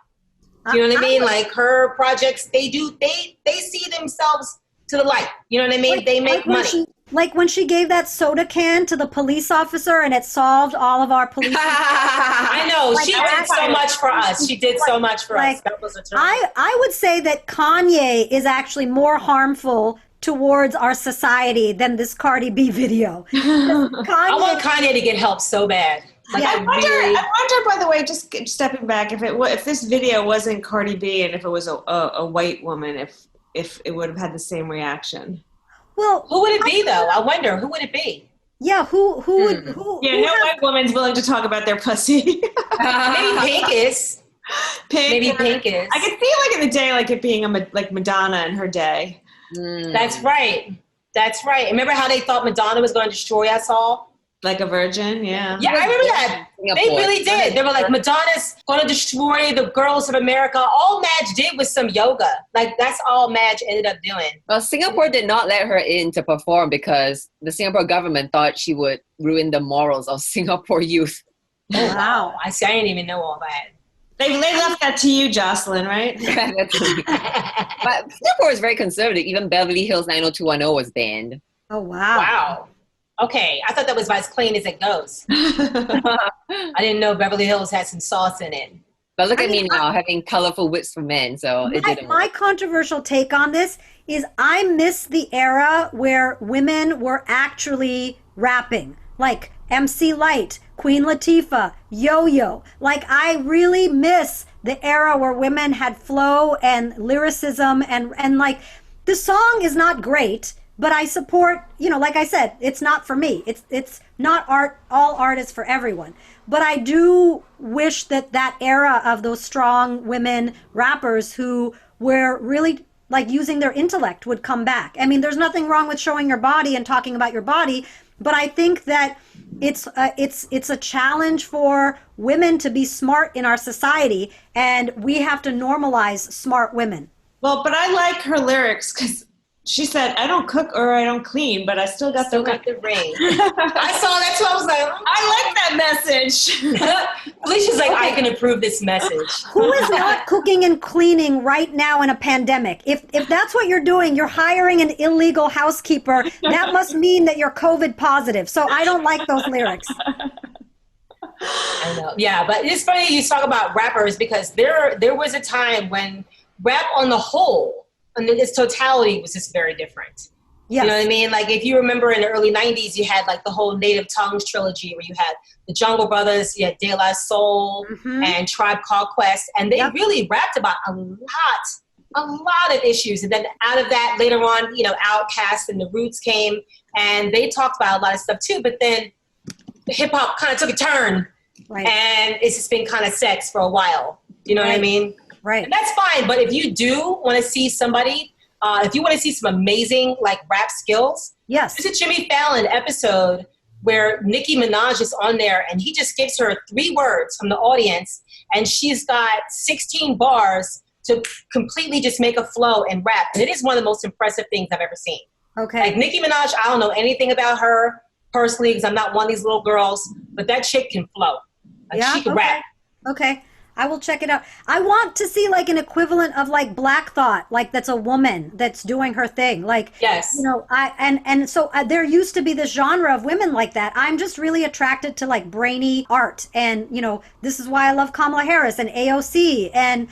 You know what I mean? Like, her projects, they see themselves to the light. You know what I mean? They make money. Like when she gave that soda can to the police officer and it solved all of our police. I know. She did so much for us. She did so much for us. That was a I would say that Kanye is actually more harmful towards our society than this Cardi B video. I want Kanye to get help so bad. Like, I wonder, by the way, just stepping back, if this video wasn't Cardi B and if it was a white woman, if it would have had the same reaction. Well, who would it be though? I wonder, who would it be? Yeah, who would? Yeah, no white woman's willing to talk about their pussy. Maybe Pink is. Maybe Pink is. I could see like in the day, like it being like Madonna in her day. That's right. That's right. Remember how they thought Madonna was going to destroy us all? Like a virgin, yeah. Yeah, I remember that. They really did. They were like, Madonna's going to destroy the girls of America. All Madge did was some yoga. Like, that's all Madge ended up doing. Well, Singapore did not let her in to perform because the Singapore government thought she would ruin the morals of Singapore youth. Oh, wow. I didn't even know all that. They left that to you, Jocelyn, right? But Singapore is very conservative. Even Beverly Hills 90210 was banned. Oh, wow. Wow. Okay, I thought that was about as clean as it goes. I didn't know Beverly Hills had some sauce in it. But look at me now, having colorful wigs for men, so it didn't work. My controversial take on this is I miss the era where women were actually rapping. Like, MC Light, Queen Latifah, Yo-Yo. Like, I really miss the era where women had flow and lyricism and like, the song is not great, but I support, like I said, it's not for me. It's not art. All art is for everyone. But I do wish that era of those strong women rappers who were really like using their intellect would come back. I mean, there's nothing wrong with showing your body and talking about your body, but I think that it's a challenge for women to be smart in our society, and we have to normalize smart women. Well, but I like her lyrics because she said, I don't cook or I don't clean, but I still got the ring. I saw that too. I was like, I like that message. Felicia's like, I can approve this message. Who is not cooking and cleaning right now in a pandemic? If that's what you're doing, you're hiring an illegal housekeeper. That must mean that you're COVID positive. So I don't like those lyrics. I know. Yeah, but it's funny you talk about rappers because there was a time when rap on the whole, and its totality was just very different. Yes. You know what I mean? Like, if you remember in the early 90s, you had like the whole Native Tongues trilogy where you had the Jungle Brothers, you had De La Soul, and Tribe Called Quest, and they really rapped about a lot of issues. And then out of that, later on, Outkast and the Roots came, and they talked about a lot of stuff too. But then hip hop kind of took a turn, and it's just been kind of sex for a while. You know what I mean? Right. And that's fine. But if you do want to see somebody, if you want to see some amazing like rap skills, yes, there's a Jimmy Fallon episode where Nicki Minaj is on there and he just gives her 3 words from the audience and she's got 16 bars to completely just make a flow and rap. And it is one of the most impressive things I've ever seen. Okay. Like Nicki Minaj, I don't know anything about her personally because I'm not one of these little girls, but that chick can flow. Like she can rap. Okay. I will check it out. I want to see like an equivalent of like Black Thought, like that's a woman that's doing her thing. Like, yes, so there used to be this genre of women like that. I'm just really attracted to like brainy art, and this is why I love Kamala Harris and AOC and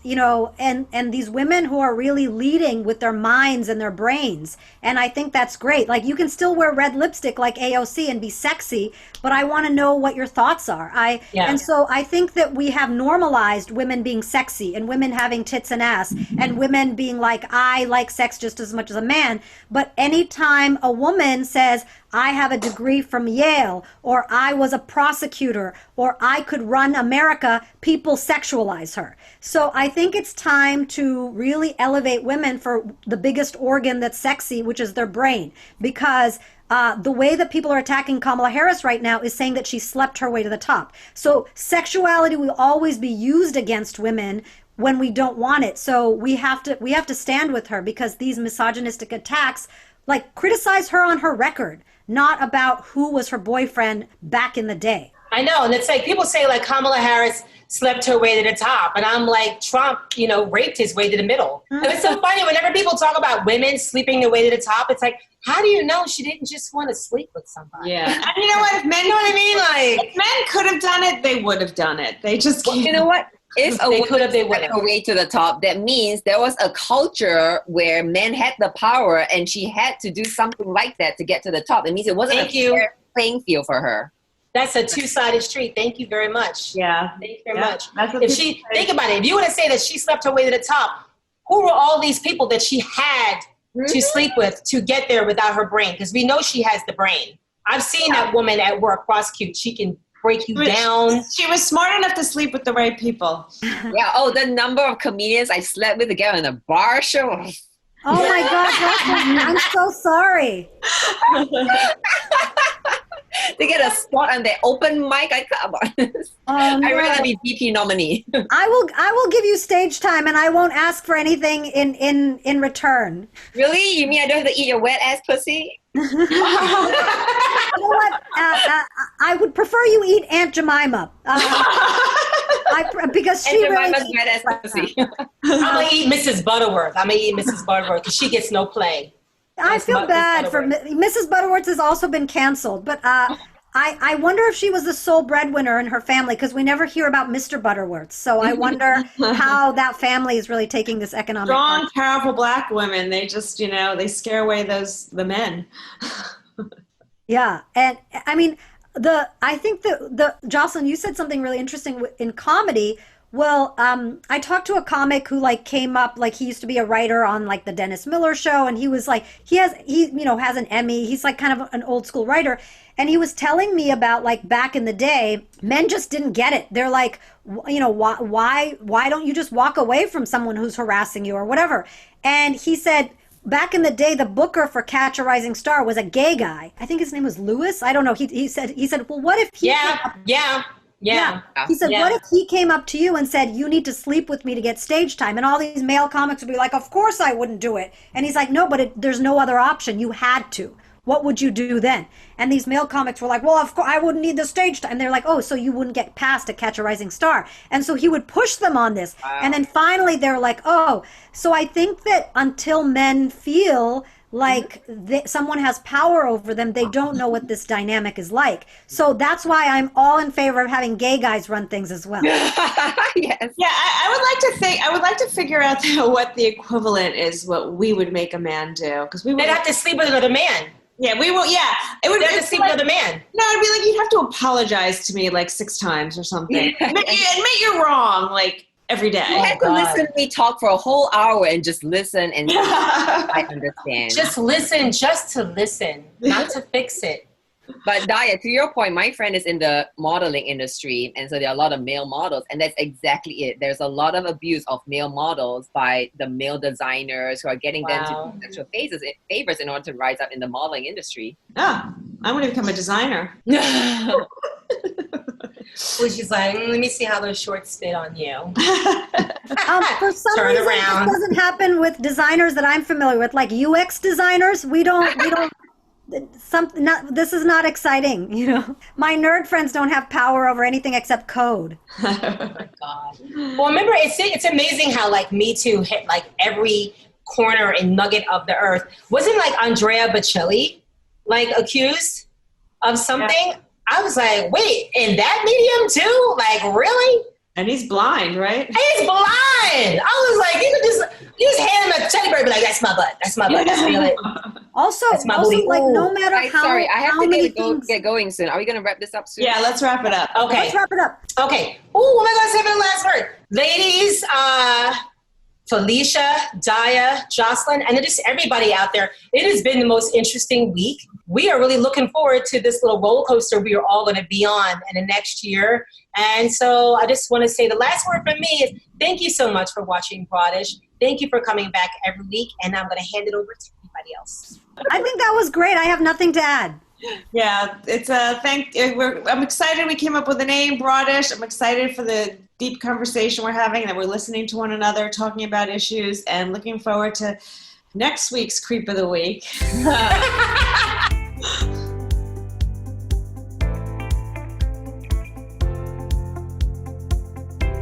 and these women who are really leading with their minds and their brains. And I think that's great. Like, you can still wear red lipstick like AOC and be sexy, but I want to know what your thoughts are. And so I think that we have normalized women being sexy and women having tits and ass and women being like, I like sex just as much as a man. But anytime a woman says, I have a degree from Yale, or I was a prosecutor, or I could run America, people sexualize her. So I think it's time to really elevate women for the biggest organ that's sexy, which is their brain. Because the way that people are attacking Kamala Harris right now is saying that she slept her way to the top. So sexuality will always be used against women when we don't want it. So we have to stand with her, because these misogynistic attacks, like, criticize her on her record, not about who was her boyfriend back in the day. I know. And it's like people say like Kamala Harris slept her way to the top. And I'm like, Trump, raped his way to the middle. And it's so funny whenever people talk about women sleeping their way to the top, it's like, how do you know she didn't just want to sleep with somebody? Yeah. And you know what? If men, if men could have done it, they would have done it. They just can't. You know what? If a they could have, they would have her way to the top, that means there was a culture where men had the power and she had to do something like that to get to the top. It means it wasn't fair playing field for her. That's a two-sided street. Thank you very much. Yeah. Thank you very much. Think about it. If you want to say that she slept her way to the top, who were all these people that she had to sleep with to get there without her brain? Because we know she has the brain. I've seen that woman at work prosecute. She can break you down. She was smart enough to sleep with the right people. Yeah. Oh, the number of comedians I slept with together in a bar show. Oh my gosh, I'm so sorry. To get a spot on the open mic, I'd rather be VP nominee. I will give you stage time, and I won't ask for anything in return. Really? You mean I don't have to eat your wet ass pussy? You know what? I would prefer you eat Aunt Jemima. Because she really wet ass pussy. I'm gonna eat Mrs. Butterworth. Because she gets no play. I feel bad for Mrs. Butterworth. Has also been canceled, but I wonder if she was the sole breadwinner in her family, because we never hear about Mr. Butterworth. So I wonder how that family is really taking this economic. Strong, powerful black women. They just, they scare away the men. Yeah, and I mean, I think the Jocelyn, you said something really interesting in comedy. Well, I talked to a comic who like came up, like he used to be a writer on like the Dennis Miller show, and he was like has an Emmy. He's like kind of an old school writer, and he was telling me about like back in the day, men just didn't get it. They're like, why don't you just walk away from someone who's harassing you or whatever? And he said, back in the day, the booker for Catch a Rising Star was a gay guy. I think his name was Lewis. I don't know. He said, well, what if he Yeah. He said, what if he came up to you and said, you need to sleep with me to get stage time? And all these male comics would be like, of course I wouldn't do it. And he's like, no, but there's no other option. You had to. What would you do then? And these male comics were like, well, of course I wouldn't need the stage time. And they're like, oh, so you wouldn't get past to Catch a Rising Star. And so he would push them on this. Wow. And then finally they're like, oh, so I think that until men feel like someone has power over them, they don't know what this dynamic is like. So that's why I'm all in favor of having gay guys run things as well. Yes. Yeah, I would like to figure out what the equivalent is, what we would make a man do, because we would have to sleep with another man. Yeah, we will. Yeah, it would have to sleep with another man. No, it'd be like you'd have to apologize to me like 6 times or something. Admit you're wrong, like every day. You had to listen to me talk for a whole hour and just listen, and I understand. Just listen, just to listen, not to fix it. But Dhaya, to your point, my friend is in the modeling industry, and so there are a lot of male models, and that's exactly it. There's a lot of abuse of male models by the male designers who are getting them to do sexual favors in order to rise up in the modeling industry. Oh, I want to become a designer. Which is like, let me see how those shorts fit on you. For some reason, this doesn't happen with designers that I'm familiar with, like UX designers. We don't. This is not exciting, you know. My nerd friends don't have power over anything except code. Oh my God. Well, remember, it's amazing how like Me Too hit like every corner and nugget of the earth. Wasn't like Andrea Bocelli like accused of something? Yeah. I was like, wait, in that medium too? Like, really? And he's blind, right? He's blind. I was like, you just hand him a teddy bear and be like, that's my butt. That's my butt. Just feel it. Also, like, no matter how sorry, I have to get going soon. Are we going to wrap this up soon? Yeah, let's wrap it up. Okay. Let's wrap it up. Okay. Oh, what am I going to say for the last word? Ladies, Felicia, Dhaya, Jocelyn, and just everybody out there. It has been the most interesting week. We are really looking forward to this little roller coaster we are all going to be on in the next year. And so I just want to say the last word from me is thank you so much for watching Broadish. Thank you for coming back every week. And I'm going to hand it over to anybody else. I think that was great. I have nothing to add. Yeah, it's I'm excited we came up with the name Broadish. I'm excited for the deep conversation we're having, that we're listening to one another, talking about issues, and looking forward to next week's Creep of the Week.